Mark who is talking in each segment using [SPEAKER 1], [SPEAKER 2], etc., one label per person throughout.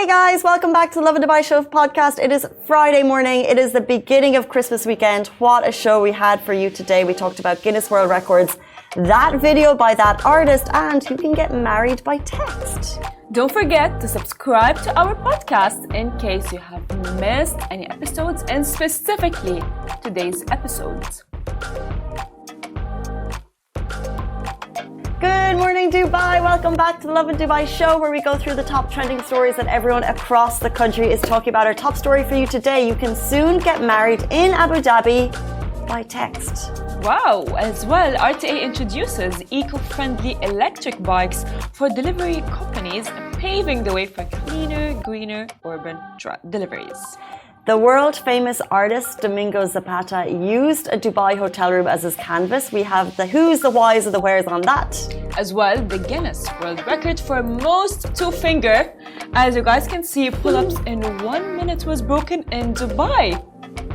[SPEAKER 1] Hey guys, welcome back to the Lovin Dubai Show podcast. It is Friday morning. It is the beginning of Christmas weekend. What a show we had for you today. We talked about Guinness World Records, that video by that artist, and you can get married by text.
[SPEAKER 2] Don't forget to subscribe to our podcast in case you have missed any episodes, and specifically today's episodes.
[SPEAKER 1] Good morning, Dubai. Welcome back to the Lovin Dubai Show, where we go through the top trending stories that everyone across the country is talking about. Our top story for you today: you can soon get married in Abu Dhabi by text.
[SPEAKER 2] Wow! As well, RTA introduces eco-friendly electric bikes for delivery companies, paving the way for cleaner, greener urban deliveries.
[SPEAKER 1] The world-famous artist Domingo Zapata used a Dubai hotel room as his canvas. We have the who's, the whys, and the wheres on that. As
[SPEAKER 2] well, the Guinness World Record for most two-finger. As you guys can see, pull-ups in 1 minute was broken in Dubai.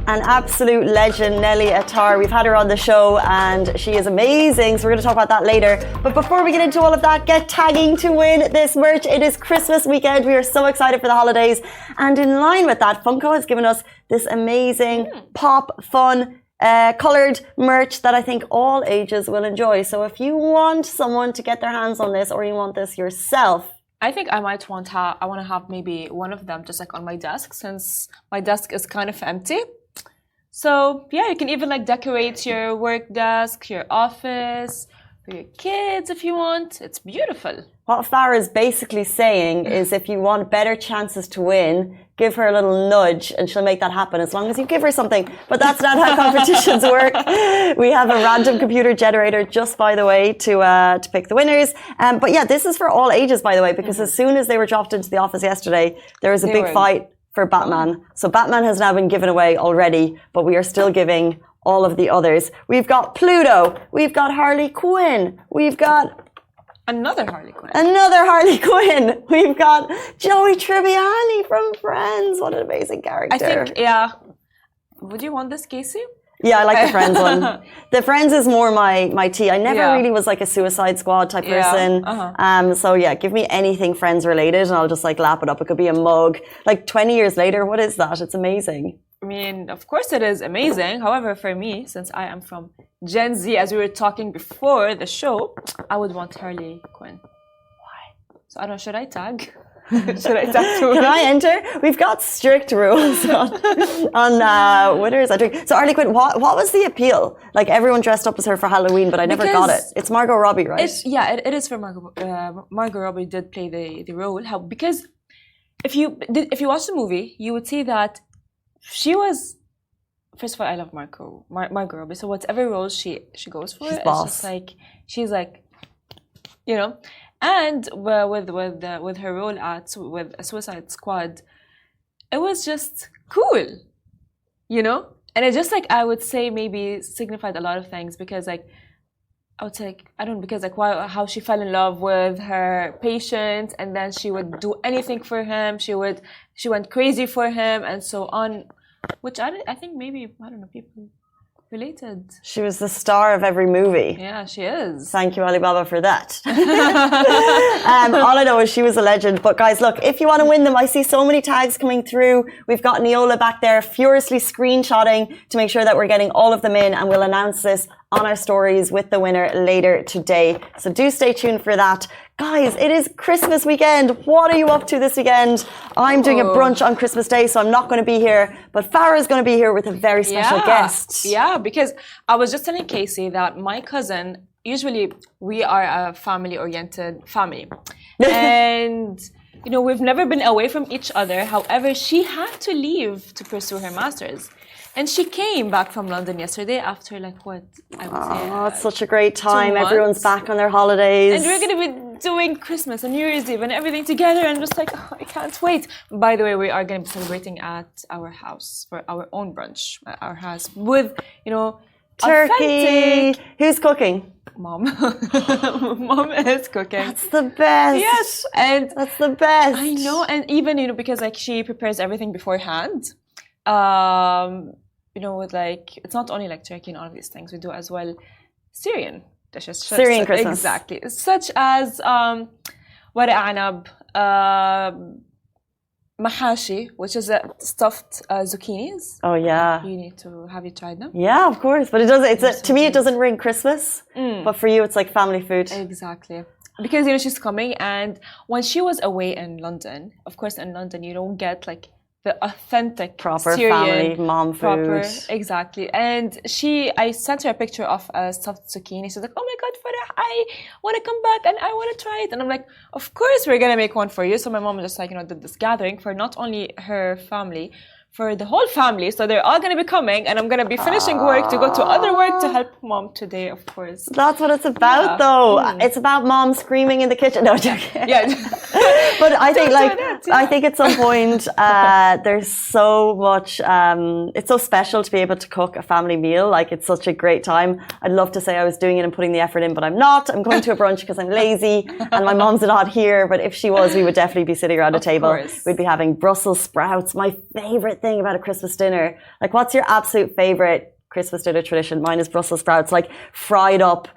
[SPEAKER 1] An absolute legend, Nelly Attar. We've had her on the show and she is amazing, so we're going to talk about that later. But before we get into all of that, get tagging to win this merch. It is Christmas weekend. We are so excited for the holidays. And in line with that, Funko has given us this amazing pop, fun, coloured merch that I think all ages will enjoy. So if you want someone to get their hands on this, or you want this yourself,
[SPEAKER 2] I think I might want to have maybe one of them just like on my desk, since my desk is kind of empty. So yeah, you can even like decorate your work desk, your office, for your kids if you want. It's beautiful.
[SPEAKER 1] What Farah is basically saying is if you want better chances to win, give her a little nudge and she'll make that happen, as long as you give her something. But that's not how competitions work. We have a random computer generator, just by the way, to pick the winners. But yeah, this is for all ages, by the way, because as soon as they were dropped into the office yesterday, there was a big fight for Batman. So Batman has now been given away already, but we are still giving all of the others. We've got Pluto, we've got Harley Quinn, we've got
[SPEAKER 2] another Harley Quinn.
[SPEAKER 1] We've got Joey Tribbiani from Friends. What an amazing character.
[SPEAKER 2] I think, yeah. Would you want this, Casey?
[SPEAKER 1] Yeah, I like the Friends one. The Friends is more my tea. I never really was like a Suicide Squad type person. So yeah, give me anything Friends related and I'll just like lap it up. It could be a mug. Like 20 years later, what is that? It's amazing.
[SPEAKER 2] I mean, of course it is amazing. However, for me, since I am from Gen Z, as we were talking before the show, I would want Harley Quinn.
[SPEAKER 1] Why?
[SPEAKER 2] So I don't know, should I tag? Should I tag too?
[SPEAKER 1] Can I enter? We've got strict rules on winners. So Harley Quinn, what was the appeal? Like everyone dressed up as her for Halloween, but I never got it. It's Margot Robbie, right?
[SPEAKER 2] It is for Margot. Margot Robbie did play the role. Because if you watch the movie, you would see that she was. First of all, I love Margot Robbie. So whatever role she goes for, it's just like she's like, you know. And with her role with Suicide Squad, it was just cool, you know. And it just like I would say maybe signified a lot of things, because like I would say like, I don't know, because like how she fell in love with her patient, and then she would do anything for him. She went crazy for him and so on, which I think maybe, I don't know, people related.
[SPEAKER 1] She was the star of every movie.
[SPEAKER 2] Yeah, she is.
[SPEAKER 1] Thank you, Alibaba, for that. All I know is she was a legend. But guys, look, if you want to win them, I see so many tags coming through. We've got Neola back there furiously screenshotting to make sure that we're getting all of them in, and we'll announce this on our stories with the winner later today. So do stay tuned for that. Guys, it is Christmas weekend. What are you up to this weekend? I'm doing a brunch on Christmas Day, so I'm not going to be here. But Farah's going to be here with a very special guest.
[SPEAKER 2] Yeah, because I was just telling Casey that my cousin, usually we are a family-oriented family. And, you know, we've never been away from each other. However, she had to leave to pursue her master's. And she came back from London yesterday after like what I would say.
[SPEAKER 1] Oh, it's such a great time. Everyone's back on their holidays.
[SPEAKER 2] And we're going to be doing Christmas and New Year's Eve and everything together, and just like, oh, I can't wait. By the way, we are going to be celebrating at our house for our own brunch at our house with, you know,
[SPEAKER 1] turkey.
[SPEAKER 2] Authentic.
[SPEAKER 1] Who's cooking?
[SPEAKER 2] Mom. Mom is cooking.
[SPEAKER 1] That's the best.
[SPEAKER 2] Yes. And
[SPEAKER 1] that's the best.
[SPEAKER 2] I know. And even, you know, because like she prepares everything beforehand. You know, with like, it's not only like turkey and all of these things. We do as well Syrian dishes.
[SPEAKER 1] Syrian Christmas.
[SPEAKER 2] Exactly. Such as ورق عنب, mahashi, which is a stuffed zucchinis.
[SPEAKER 1] Oh yeah.
[SPEAKER 2] You need to have you tried them?
[SPEAKER 1] Yeah, of course. But it does. To me, it doesn't ring Christmas. But for you, it's like family food.
[SPEAKER 2] Exactly. Because she's coming, and when she was away in London, of course, in London you don't get like the authentic
[SPEAKER 1] proper
[SPEAKER 2] Syrian,
[SPEAKER 1] family mom food.
[SPEAKER 2] Exactly. And I sent her a picture of a stuffed zucchini. She's like, "Oh my God, Farah, I want to come back and I want to try it." And I'm like, "Of course, we're gonna make one for you." So my mom just like did this gathering for not only her family, for the whole family. So they're all going to be coming, and I'm going to be finishing work to go to other work to help mom today, of course.
[SPEAKER 1] That's what it's about, though. It's about mom screaming in the kitchen. No, joking.
[SPEAKER 2] Yeah.
[SPEAKER 1] But I think, I think at some point, there's so much, it's so special to be able to cook a family meal. Like, it's such a great time. I'd love to say I was doing it and putting the effort in, but I'm not. I'm going to a brunch because I'm lazy, and my mom's not here. But if she was, we would definitely be sitting around a table. We'd be having Brussels sprouts, my favorite thing about a Christmas dinner. Like, what's your absolute favorite Christmas dinner tradition? Mine is Brussels sprouts, like fried up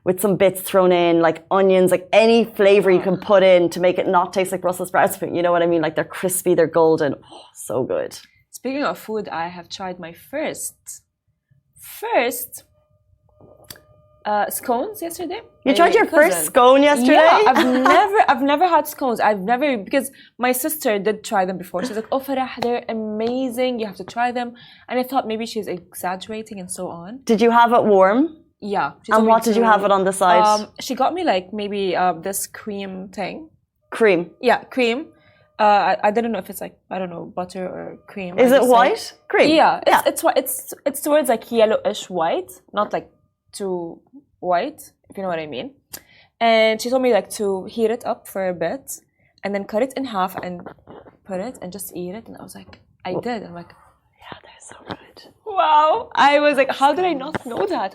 [SPEAKER 1] with some bits thrown in, like onions, like any flavor you can put in to make it not taste like Brussels sprouts, but you know what I mean? Like, they're crispy, they're golden. Oh, so good.
[SPEAKER 2] Speaking of food, I have tried my first scones yesterday.
[SPEAKER 1] You tried your first scone yesterday?
[SPEAKER 2] Yeah, I've never had scones. Because my sister did try them before. She's like, "Oh, Farah, they're amazing. You have to try them." And I thought maybe she's exaggerating and so on.
[SPEAKER 1] Did you have it warm?
[SPEAKER 2] Yeah.
[SPEAKER 1] And what did you have it on the side?
[SPEAKER 2] She got me like maybe this cream thing.
[SPEAKER 1] Cream?
[SPEAKER 2] Yeah, cream. I didn't know if it's like, I don't know, butter or cream.
[SPEAKER 1] Is it white? Cream?
[SPEAKER 2] Yeah, it's towards like yellowish white, not like too white, if you know what I mean. And she told me like to heat it up for a bit and then cut it in half and put it and just eat it. And I was like, I did. I'm like,
[SPEAKER 1] yeah, they're so good.
[SPEAKER 2] Wow. I was like, how did I not know that?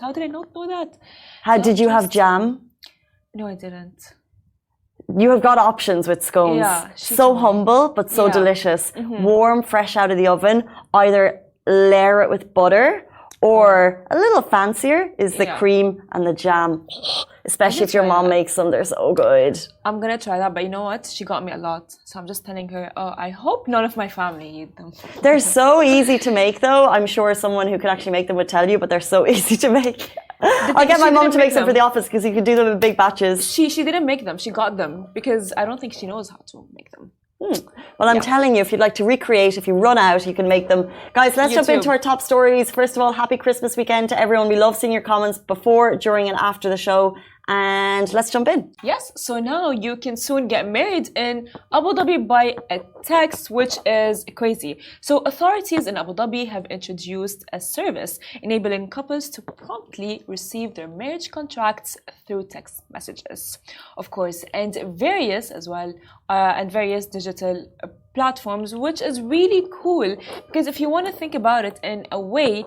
[SPEAKER 1] Did you have jam?
[SPEAKER 2] No, I didn't.
[SPEAKER 1] You have got options with scones. Yeah, so humble, but so delicious. Warm, fresh out of the oven. Either layer it with butter, or a little fancier is the cream and the jam. Especially if your mom makes them, they're so good.
[SPEAKER 2] I'm going to try that, but you know what? She got me a lot. So I'm just telling her, oh, I hope none of my family eat them.
[SPEAKER 1] They're so easy to make, though. I'm sure someone who can actually make them would tell you, but they're so easy to make. I'll get my mom to make some for the office because you can do them in big batches.
[SPEAKER 2] She didn't make them. She got them because I don't think she knows how to make them.
[SPEAKER 1] Well, I'm telling you, if you'd like to recreate, if you run out, you can make them. Guys, let's jump into our top stories. First of all, happy Christmas weekend to everyone. We love seeing your comments before, during, and after the show. And let's jump in.
[SPEAKER 2] Yes, so now you can soon get married in Abu Dhabi by a text, which is crazy. So authorities in Abu Dhabi have introduced a service enabling couples to promptly receive their marriage contracts through text messages, of course, and various digital platforms, which is really cool because if you want to think about it in a way,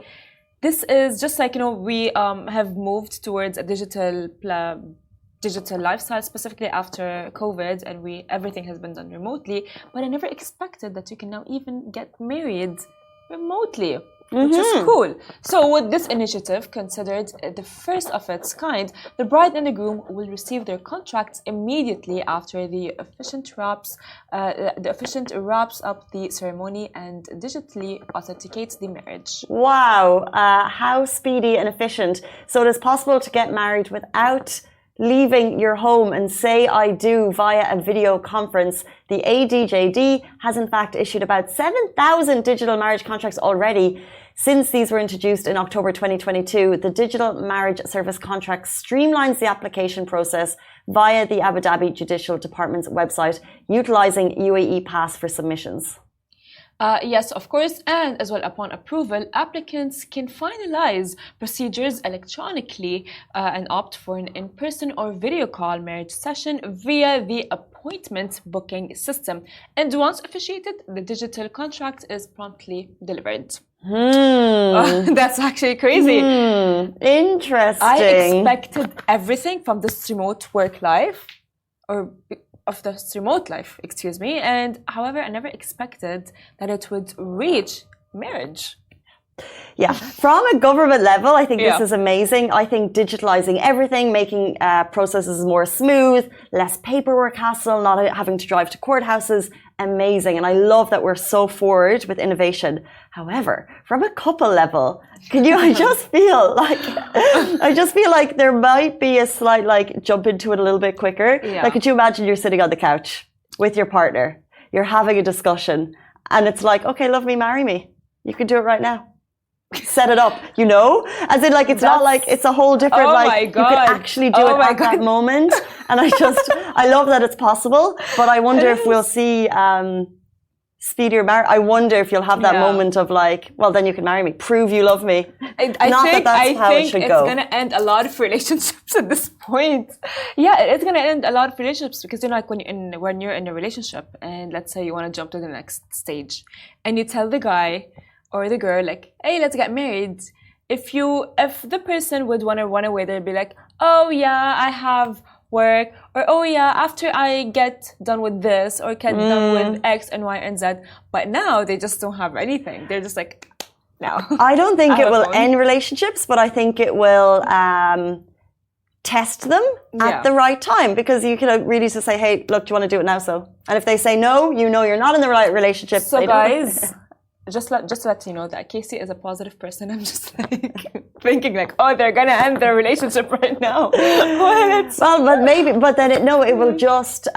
[SPEAKER 2] this is just like, we have moved towards a digital lifestyle, specifically after COVID, and everything has been done remotely. But I never expected that you can now even get married remotely, which is cool. So with this initiative, considered the first of its kind, the bride and the groom will receive their contracts immediately after the officiant wraps up the ceremony and digitally authenticates the marriage.
[SPEAKER 1] Wow, how speedy and efficient. So it is possible to get married without leaving your home and say I do via a video conference. The ADJD has in fact issued about 7,000 digital marriage contracts already. Since these were introduced in October 2022, the digital marriage service contract streamlines the application process via the Abu Dhabi Judicial Department's website, utilizing UAE Pass for submissions.
[SPEAKER 2] Yes, of course, and as well upon approval, applicants can finalize procedures electronically and opt for an in-person or video call marriage session via the appointment booking system. And once officiated, the digital contract is promptly delivered. That's actually crazy.
[SPEAKER 1] Interesting.
[SPEAKER 2] I expected everything from this remote work life, and however I never expected that it would reach marriage.
[SPEAKER 1] Yeah, from a government level, I think this is amazing. I think digitalizing everything, making processes more smooth, less paperwork hassle, not having to drive to courthouses, amazing. And I love that we're so forward with innovation. However, from a couple level, I just feel like there might be a slight, like, jump into it a little bit quicker.
[SPEAKER 2] Yeah.
[SPEAKER 1] Like, could you imagine you're sitting on the couch with your partner, you're having a discussion, and it's like, okay, love me, marry me. You can do it right now. Set it up, as in, like, it's not like it's a whole different, you could actually do it at that moment. And I love that it's possible, but I wonder if we'll see speedier marriage. I wonder if you'll have that moment of like, well, then you can marry me, prove you love me.
[SPEAKER 2] I think it's going to end a lot of relationships at this point. Yeah, it's going to end a lot of relationships because, like, when you're in a relationship and let's say you want to jump to the next stage and you tell the guy or the girl, like, hey, let's get married. If the person would want to run away, they'd be like, oh yeah, I have work, or oh yeah, after I get done with this or get done with X and Y and Z. But now they just don't have anything. They're just like, no.
[SPEAKER 1] I don't think it will end relationships, but I think it will test them at the right time, because you can really just say, hey, look, do you want to do it now? And if they say no, you're not in the right relationship.
[SPEAKER 2] So guys, just to let you know that Casey is a positive person. I'm just like thinking like, oh, they're gonna end their relationship right now. But then it will just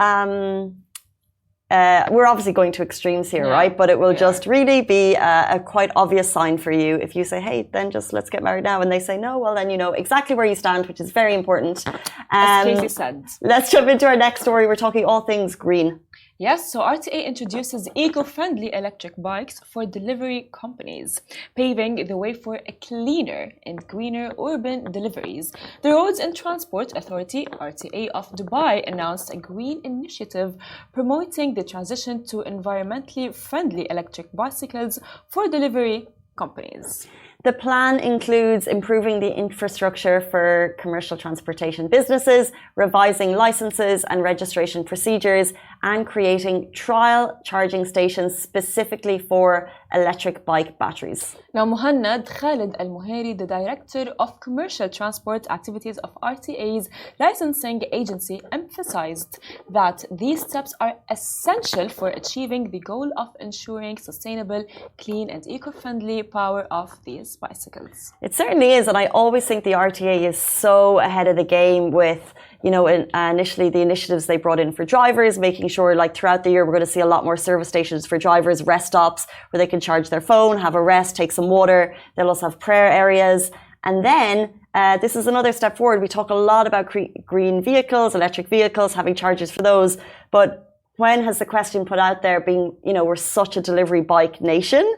[SPEAKER 2] we're obviously going to extremes here, right? But it will just really be a quite obvious sign for you if you say, hey, then just let's get married now, and they say no, well then you know exactly where you stand, which is very important. As Casey said.
[SPEAKER 1] Let's jump into our next story. We're talking all things green.
[SPEAKER 2] Yes, so RTA introduces eco-friendly electric bikes for delivery companies, paving the way for a cleaner and greener urban deliveries. The Roads and Transport Authority, RTA of Dubai, announced a green initiative promoting the transition to environmentally friendly electric bicycles for delivery companies.
[SPEAKER 1] The plan includes improving the infrastructure for commercial transportation businesses, revising licenses and registration procedures, and creating trial charging stations specifically for electric bike batteries.
[SPEAKER 2] Now, Muhannad Khalid Al Muhairi, the Director of Commercial Transport Activities of RTA's licensing agency, emphasized that these steps are essential for achieving the goal of ensuring sustainable, clean and eco-friendly power of these bicycles.
[SPEAKER 1] It certainly is, and I always think the RTA is so ahead of the game with, initially the initiatives they brought in for drivers, making sure like throughout the year we're going to see a lot more service stations for drivers, rest stops where they can charge their phone, have a rest, take some water. They'll also have prayer areas. And then this is another step forward. We talk a lot about green vehicles, electric vehicles, having chargers for those. But when has the question put out there being, we're such a delivery bike nation?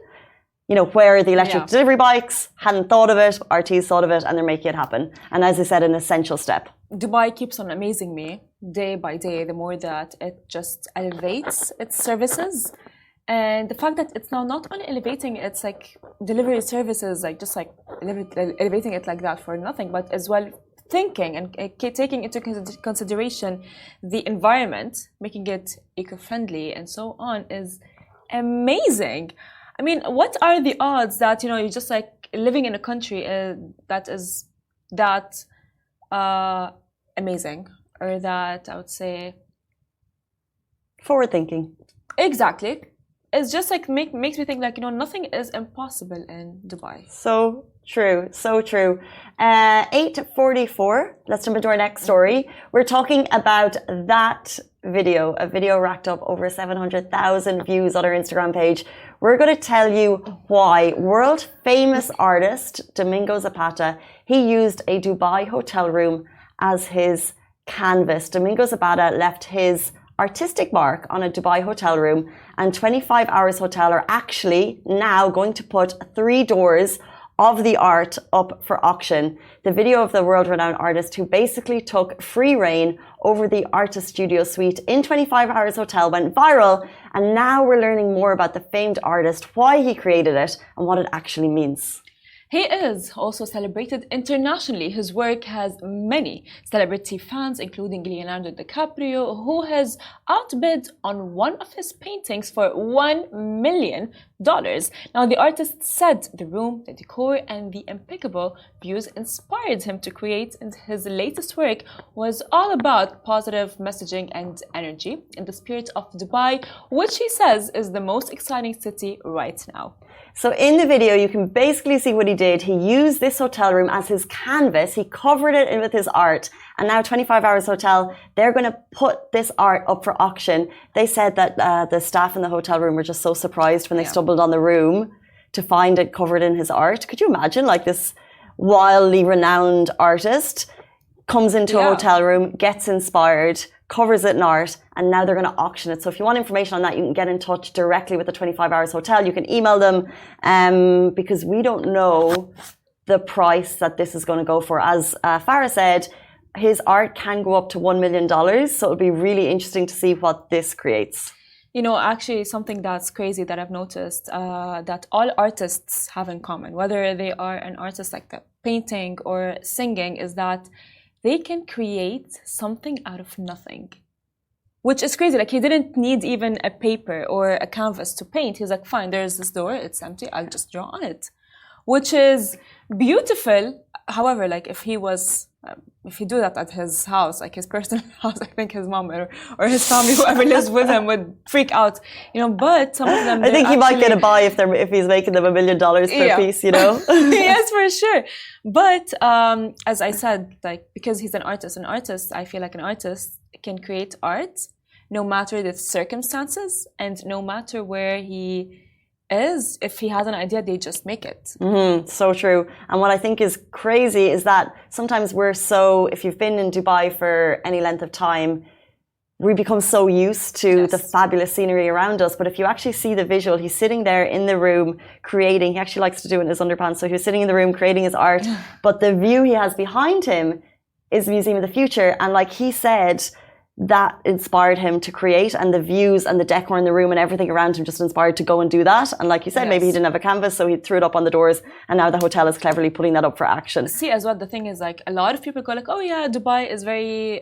[SPEAKER 1] Where are the electric delivery bikes? Hadn't thought of it, RT's thought of it, and they're making it happen. And as I said, an essential step.
[SPEAKER 2] Dubai keeps on amazing me day by day, the more that it just elevates its services. And the fact that it's now not only elevating its like delivery services, like just like elevating it like that for nothing, but as well thinking and taking into consideration the environment, making it eco-friendly and so on is amazing. I mean, what are the odds that, you're just like living in a country that is that amazing, or that I would say
[SPEAKER 1] forward thinking.
[SPEAKER 2] Exactly. It's just like makes me think like, nothing is impossible in Dubai.
[SPEAKER 1] So true, so true. 8:44. Let's jump into our next story. We're talking about that video, a video racked up over 700,000 views on our Instagram page. We're going to tell you why world famous artist Domingo Zapata, he used a Dubai hotel room as his canvas. Domingo Zapata left his artistic mark on a Dubai hotel room, and 25 Hours Hotel are actually now going to put 3 doors of the art up for auction. The video of the world-renowned artist who basically took free reign over the artist studio suite in 25 Hours Hotel went viral, and now we're learning more about the famed artist, why he created it, and what it actually means.
[SPEAKER 2] He is also celebrated internationally. His work has many celebrity fans, including Leonardo DiCaprio, who has outbid on one of his paintings for $1 million. Now, the artist said the room, the decor, and the impeccable views inspired him to create, and his latest work was all about positive messaging and energy in the spirit of Dubai, which he says is the most exciting city right now.
[SPEAKER 1] So in the video, you can basically see what he did. He used this hotel room as his canvas. He covered it in with his art. And now 25 Hours Hotel, they're going to put this art up for auction. They said that the staff in the hotel room were just so surprised when they stumbled on the room to find it covered in his art. Could you imagine, like, this wildly renowned artist comes into a hotel room, gets inspired, covers it in art, and now they're going to auction it. So if you want information on that, you can get in touch directly with the 25 Hours Hotel. You can email them because we don't know the price that this is going to go for. As Farah said, his art can go up to $1 million. So it'll be really interesting to see what this creates.
[SPEAKER 2] You know, actually, something that's crazy that I've noticed that all artists have in common, whether they are an artist like the painting or singing, is that they can create something out of nothing, which is crazy. Like, he didn't need even a paper or a canvas to paint. He's like, fine, there's this door, it's empty, I'll just draw on it, which is beautiful. However, like, if he do that at his house, like his personal house, I think his mom or his family, whoever lives with him, would freak out, you know. But some of them,
[SPEAKER 1] I think he might get a buy if he's making them $1 million per piece, you know.
[SPEAKER 2] Yes, for sure. But as I said, like, because he's an artist, I feel like an artist can create art no matter the circumstances and no matter where he is. If he has an idea, they just make it.
[SPEAKER 1] So true. And what I think is crazy is that sometimes if you've been in Dubai for any length of time, we become so used to the fabulous scenery around us. But if you actually see the visual, he's sitting there in the room creating. He actually likes to do it in his underpants. So he's sitting in the room creating his art. But the view he has behind him is the Museum of the Future. And like he said, that inspired him to create, and the views and the decor in the room and everything around him just inspired to go and do that. And like you said, maybe he didn't have a canvas, so he threw it up on the doors, and now the hotel is cleverly putting that up for action.
[SPEAKER 2] See, as well, the thing is, like, a lot of people go like, oh yeah, Dubai is very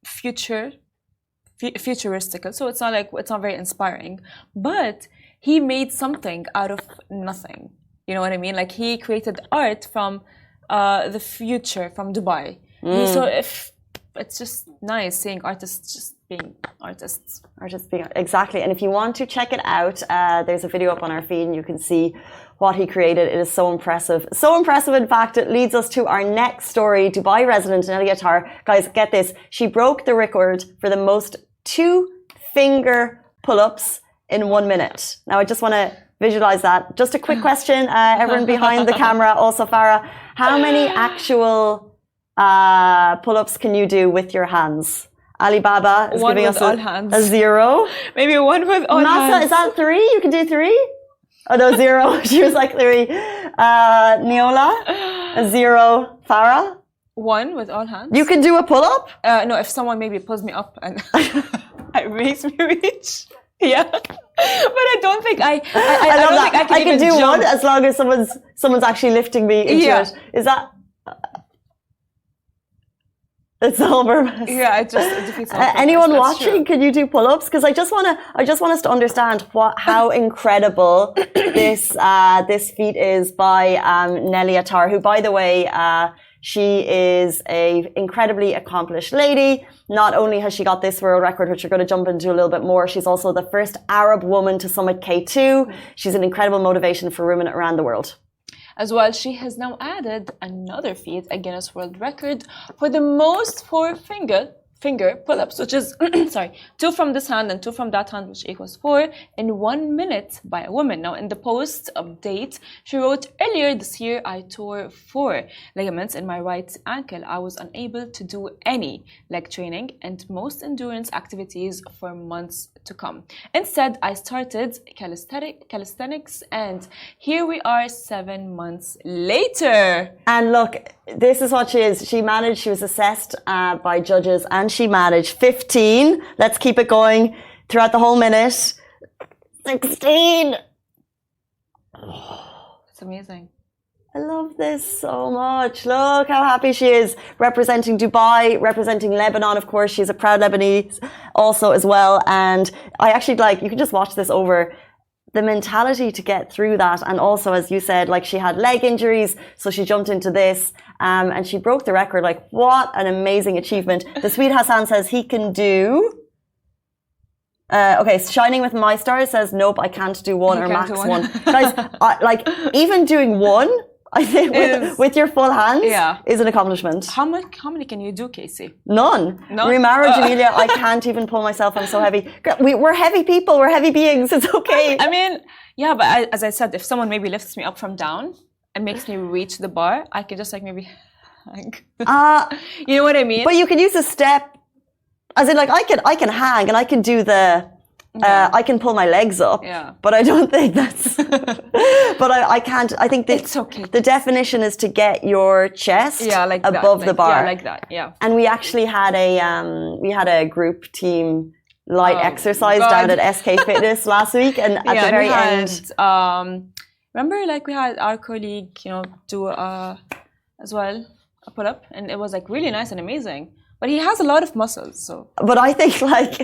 [SPEAKER 2] futuristical, so it's not very inspiring. But he made something out of nothing. You know what I mean? Like, he created art from the future, from Dubai. So it's just nice seeing artists just being artists.
[SPEAKER 1] Exactly. And if you want to check it out, there's a video up on our feed and you can see what he created. It is so impressive. So impressive, in fact, it leads us to our next story. Dubai resident Nelia Tar. Guys, get this. She broke the record for the most 2-finger pull-ups in 1 minute. Now, I just want to visualize that. Just a quick question, everyone behind the camera, also Farah. How many actual pull-ups can you do with your hands? Alibaba is giving us a 0.
[SPEAKER 2] Maybe one with all hands.
[SPEAKER 1] Masa, is that 3? You can do 3? Oh no, 0. She was like 3. Neola, a 0. Farah?
[SPEAKER 2] 1 with all hands.
[SPEAKER 1] You can do a pull-up?
[SPEAKER 2] No, if someone maybe pulls me up and it makes me reach. Yeah. But I don't think I don't think I can
[SPEAKER 1] do
[SPEAKER 2] jump.
[SPEAKER 1] one as long as someone's actually lifting me into it. Is that... It's all purpose.
[SPEAKER 2] Yeah, it defeats all purpose.
[SPEAKER 1] Anyone watching, can you do pull-ups? Because I just want us to understand how incredible this feat is by Nelia Tar, who, by the way, she is a incredibly accomplished lady. Not only has she got this world record, which we're going to jump into a little bit more, she's also the first Arab woman to summit K2. She's an incredible motivation for women around the world.
[SPEAKER 2] As well, she has now added another feat, a Guinness World Record, for the most 4-finger pull-ups, which is, 2 from this hand and 2 from that hand, which equals 4, in 1 minute by a woman. Now, in the post update, she wrote, earlier this year, I tore 4 ligaments in my right ankle. I was unable to do any leg training and most endurance activities for months to come. Instead, I started calisthenics, and here we are 7 months later.
[SPEAKER 1] And look, this is what she is. She was assessed by judges, and she managed 15. Let's keep it going throughout the whole minute. 16.
[SPEAKER 2] It's amazing.
[SPEAKER 1] I love this so much. Look how happy she is, representing Dubai, representing Lebanon. Of course, she's a proud Lebanese also as well. And I actually you can just watch this over the mentality to get through that. And also, as you said, like she had leg injuries, so she jumped into this and she broke the record. Like, what an amazing achievement. The sweet Hassan says he can do. Okay, Shining with My Stars says, nope, I can't do one or max one. Guys, like, even doing one, I think with your full hands is an accomplishment.
[SPEAKER 2] How many can you do, Casey?
[SPEAKER 1] None. Rimara, Jamelia, I can't even pull myself. I'm so heavy. We're heavy people. We're heavy beings. It's okay.
[SPEAKER 2] I mean, yeah, but as I said, if someone maybe lifts me up from down and makes me reach the bar, I could just like maybe hang. You know what I mean?
[SPEAKER 1] But you can use a step. As in, like, I can hang and I can do the... I can pull my legs up, but I don't think that's. But I can't. I think
[SPEAKER 2] it's okay.
[SPEAKER 1] The definition is to get your chest like above the bar,
[SPEAKER 2] like that. Yeah.
[SPEAKER 1] And we actually had a group team light exercise down at SK Fitness last week, and at the very end,
[SPEAKER 2] remember, like we had our colleague, do as well a pull up, and it was like really nice and amazing. But he has a lot of muscles, so.
[SPEAKER 1] But I think like.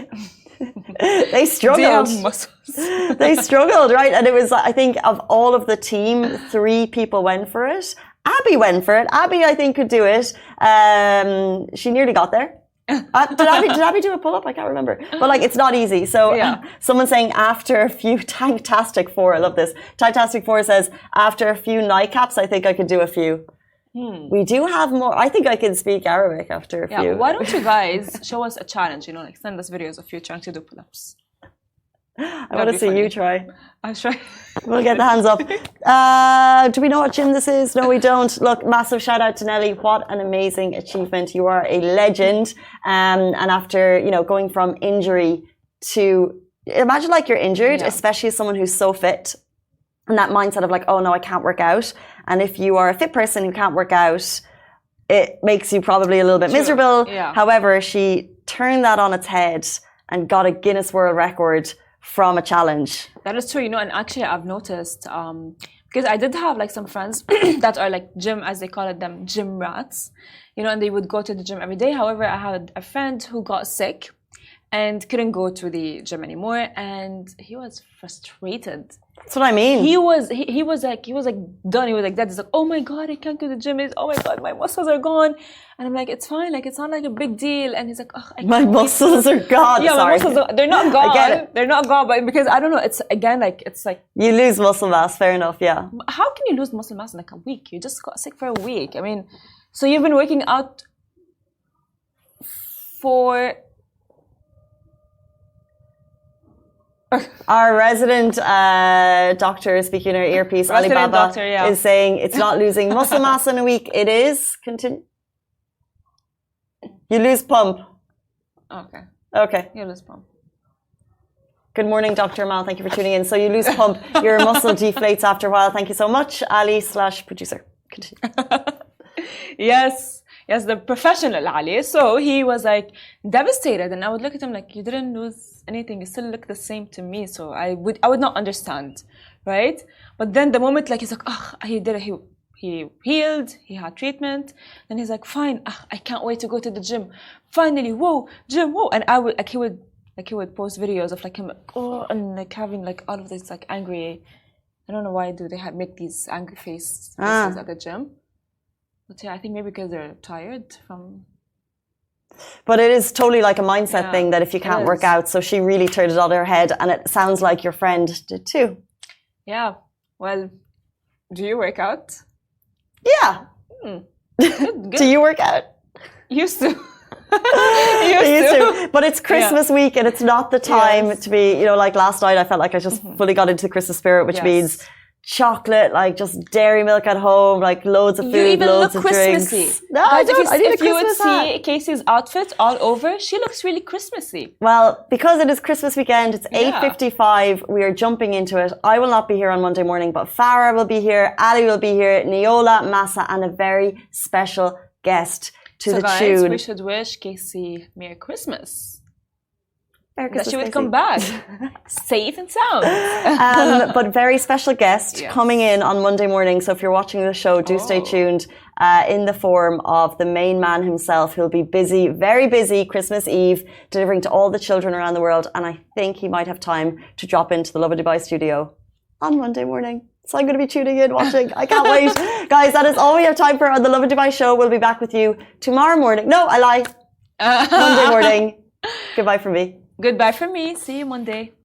[SPEAKER 1] They struggled. They struggled, right? And it was, I think, of all of the team, 3 people went for it. Abby went for it. Abby, I think, could do it. She nearly got there. Did Abby do a pull-up? I can't remember. But, like, it's not easy. So, someone saying after a few, Tanktastic 4, I love this. Tanktastic 4 says, after a few nightcaps, I think I could do a few. We do have more. I think I can speak Arabic after a few.
[SPEAKER 2] Why don't you guys show us a challenge? Like send us videos of you trying to do pull-ups.
[SPEAKER 1] I want to see you try.
[SPEAKER 2] I'll try.
[SPEAKER 1] We'll get the hands up. Do we know what gym this is? No, we don't. Look, massive shout out to Nelly. What an amazing achievement. You are a legend. And after, going from injury to, imagine like you're injured, especially as someone who's so fit. And that mindset of like, oh no, I can't work out. And if you are a fit person who can't work out, it makes you probably a little bit miserable. However, she turned that on its head and got a Guinness World Record from a challenge.
[SPEAKER 2] That is true, and actually I've noticed, because I did have like some friends that are like gym, as they call it, them gym rats, and they would go to the gym every day. However, I had a friend who got sick and couldn't go to the gym anymore, and he was frustrated.
[SPEAKER 1] That's what I mean.
[SPEAKER 2] He was like done. He was like that. He's like, oh my god, I can't go to the gym. Oh my god, my muscles are gone. And I'm like, it's fine. Like it's not like a big deal. And he's like, oh,
[SPEAKER 1] my muscles are gone.
[SPEAKER 2] Yeah,
[SPEAKER 1] sorry.
[SPEAKER 2] My muscles they're not gone. I get it. They're not gone, but because I don't know. It's again like it's like
[SPEAKER 1] you lose muscle mass. Fair enough. Yeah.
[SPEAKER 2] How can you lose muscle mass in like a week? You just got sick for a week. I mean, so you've been working out for.
[SPEAKER 1] Our resident doctor, speaking in our earpiece, Alibaba, is saying it's not losing muscle mass in a week. It is. Continue. You lose pump. Okay.
[SPEAKER 2] You lose pump.
[SPEAKER 1] Good morning, Dr. Mal. Thank you for tuning in. So you lose pump. Your muscle deflates after a while. Thank you so much, Ali/producer. Continue.
[SPEAKER 2] Yes, the professional Ali. So he was like devastated, and I would look at him like, you didn't lose anything. You still look the same to me. So I would not understand, right? But then the moment like he's like, he did it. He healed. He had treatment. Then he's like, fine. I can't wait to go to the gym. Finally, whoa, gym, whoa. And he would post videos of like him, and like having like all of this like angry. I don't know why do they make these angry faces at the gym. But yeah, I think maybe because they're tired from.
[SPEAKER 1] But it is totally like a mindset thing that if you can't work out, so she really turned it on her head, and it sounds like your friend did too.
[SPEAKER 2] Yeah. Well, do you work out?
[SPEAKER 1] Yeah.
[SPEAKER 2] Good.
[SPEAKER 1] Do you work out?
[SPEAKER 2] Used to.
[SPEAKER 1] Used to. But it's Christmas week, and it's not the time to be, like last night I felt like I just fully got into the Christmas spirit, which means chocolate, like just dairy milk at home, like loads of food,
[SPEAKER 2] you even
[SPEAKER 1] loads
[SPEAKER 2] look
[SPEAKER 1] of
[SPEAKER 2] Christmassy.
[SPEAKER 1] drinks. No, I don't.
[SPEAKER 2] If you would see Casey's outfit all over, she looks really Christmassy.
[SPEAKER 1] Well, because it is Christmas weekend, it's 8:55. We are jumping into it. I will not be here on Monday morning, but Farah will be here, Ali will be here, Neola, Massa, and a very special guest to the
[SPEAKER 2] guys,
[SPEAKER 1] tune.
[SPEAKER 2] We should wish Casey Merry Christmas.
[SPEAKER 1] That
[SPEAKER 2] she would come back safe and sound.
[SPEAKER 1] But very special guest coming in on Monday morning. So if you're watching the show, do stay tuned in the form of the main man himself. He'll be busy, very busy Christmas Eve, delivering to all the children around the world. And I think he might have time to drop into the Lovin Dubai studio on Monday morning. So I'm going to be tuning in, watching. I can't wait. Guys, that is all we have time for on the Lovin Dubai show. We'll be back with you tomorrow morning. No, I lie. Monday morning. Goodbye from me.
[SPEAKER 2] Goodbye from me. See you Monday.